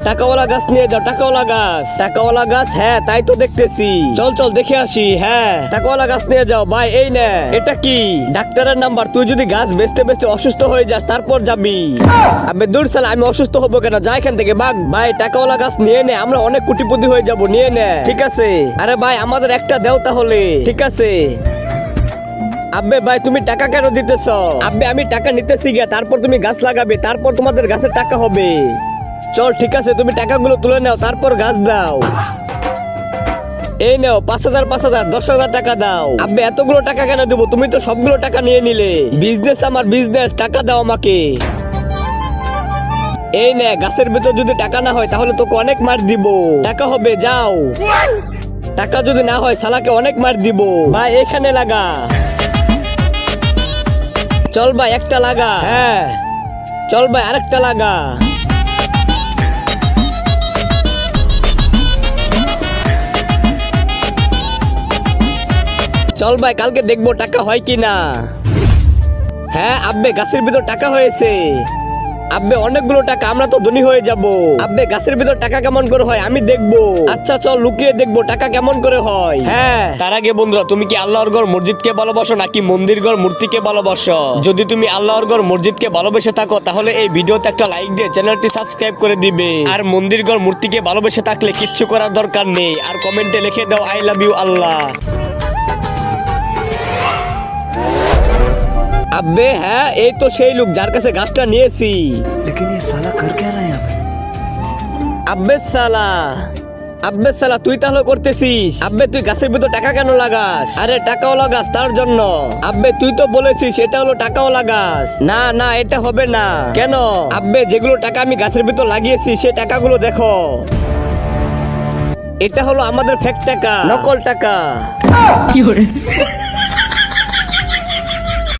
টাকাওয়ালা গাছ নিয়ে যাও, টাকাওয়ালা গাছ। টাকাওয়ালা গাছ, হ্যাঁ তাই তো দেখতেছি। চল চল দেখে আসি। হ্যাঁ টাকাওয়ালা গাছ নিয়ে যাও ভাই। এই নে। এটা কি? ডাক্তারের নাম্বার। তুই যদি গাছ বেচতে বেচতে অসুস্থ হয়ে যাস তারপর যাবি। আবে দূর শালা, আমি অসুস্থ হবো কেন? যা এখান থেকে ভাগ। ভাই টাকাওয়ালা গাছ নিয়ে নে, আমরা অনেক কোটিপতি হয়ে যাব। নিয়ে নে। ঠিক আছে। আরে ভাই আমাদের একটা দেও তাহলে। ঠিক আছে। আব্বে ভাই তুমি টাকা কেন দিতেছ? আব্বে আমি টাকা নিতেছি গিয়া, তারপর তুমি গাছ লাগাবে, তারপর তোমাদের গাছের টাকা হবে। চল ঠিক আছে, তুমি টাকাগুলো তুলে নাও, তারপর গাছ দাও। এই নাও 5,000 5,000 10,000 টাকা দাও। আব্বে এতগুলো টাকা কেন দেবো? তুমি তো সবগুলো টাকা নিয়ে নিলে। বিজনেস আমার বিজনেস, টাকা দাও আমাকে। এই নে, গাছের ভিতর যদি টাকা না হয় তাহলে তোকে অনেক মার দিব। টাকা হবে, যাও। টাকা যদি না হয় শালাকে অনেক মার দিব। ভাই এখানে লাগা। চল ভাই একটা লাগা। হ্যাঁ চল ভাই আরেকটা লাগা। চল ভাই কালকে দেখবো টাকা হয় কি না। হ্যাঁ আব্বে গাছের ভিতর টাকা হয়েছে। আব্বে অনেকগুলো টাকা, আমরা তো ধনী হয়ে যাব। আব্বে গাছের ভিতর টাকা কেমন করে হয় আমি দেখবো। আচ্ছা চল লুকিয়ে দেখবো টাকা কেমন করে হয়। হ্যাঁ তার আগে বন্ধুরা, তুমি কি আল্লাহর ঘর মসজিদকে ভালোবাসো নাকি মন্দির ঘর মূর্তিকে ভালোবাসো? যদি তুমি আল্লাহর ঘর মসজিদকে ভালোবেসে থাকো তাহলে এই ভিডিওতে একটা লাইক দিয়ে চ্যানেলটি সাবস্ক্রাইব করে দিবে। আর মন্দির ঘর মূর্তিকে ভালোবেসে থাকলে কিচ্ছু করার দরকার নেই, আর কমেন্টে লিখে দাও আই লাভ ইউ আল্লাহ। আব্বে হ্যাঁ এই তো সেই লোক যার কাছে গাছটা নিয়েছি। लेकिन ये साला कर क्या रहा है यहाँ पे? আব্বে সালা তুই তাহলে করতেছিস? আব্বে তুই গাছের ভিতর টাকা কেন লাগাস? আরে টাকাওয়ালা গাছ তার জন্য। আব্বে তুই তো বলেছিস এটা হলো টাকাওয়ালা গাছ। না না এটা হবে না। কেন? আব্বে যেগুলো টাকা আমি গাছের ভিতর লাগিয়েছি সেই টাকাগুলো দেখো। এটা হলো আমাদের ফেক টাকা, নকল টাকা।